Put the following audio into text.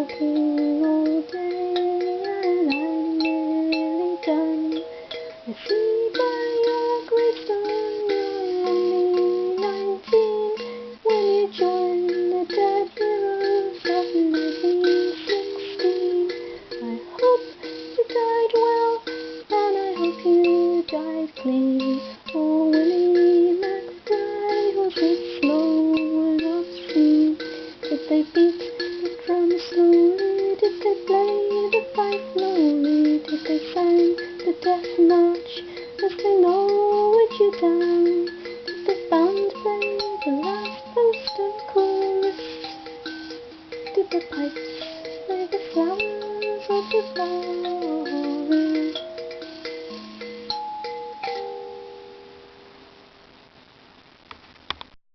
walking all day and I'm nearly done. I see by your gravestone you're only 19 when you joined the dead heroes of 1916. I hope you died well and I hope you died clean. Oh, Willie McBride was it slow and obscene? Did they beat the drum slowly? Did they play the pipe slowly? Did they sing the death march as they lowered you down? Did the band play the last post and chorus? Did the pipes